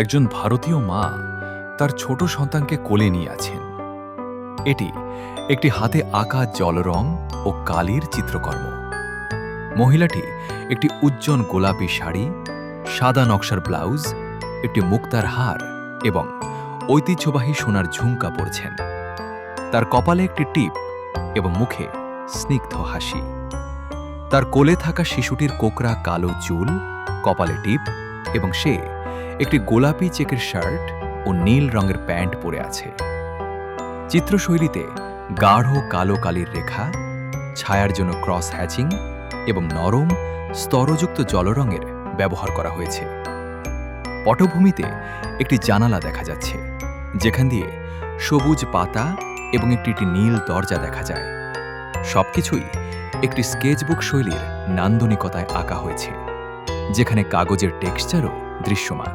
একজন ভারতীয় মা তার ছোট সন্তানকে কোলে নিয়ে আছেন। এটি একটি হাতে আঁকা জলরং ও কালির চিত্রকর্ম। মহিলাটি একটি উজ্জ্বল গোলাপি শাড়ি, সাদা নকশার ব্লাউজ, একটি মুক্তার হার এবং ঐতিহ্যবাহী সোনার ঝুমকা পরছেন। তার কপালে একটি টিপ এবং মুখে স্নিগ্ধ হাসি। তার কোলে থাকা শিশুটির কোকড়া কালো চুল, কপালে টিপ এবং সে একটি গোলাপি চেকের শার্ট ও নীল রঙের প্যান্ট পরে আছে। চিত্রশৈলীতে গাঢ় কালো কালির রেখা, ছায়ার জন্য ক্রস হ্যাচিং এবং নরম স্তরযুক্ত জলরঙের ব্যবহার করা হয়েছে। পটভূমিতে একটি জানালা দেখা যাচ্ছে, যেখান দিয়ে সবুজ পাতা এবং একটি নীল দরজা দেখা যায়। সবকিছুই একটি স্কেচবুক শৈলীর নান্দনিকতায় আঁকা হয়েছে, যেখানে কাগজের টেক্সচারও দৃশ্যমান।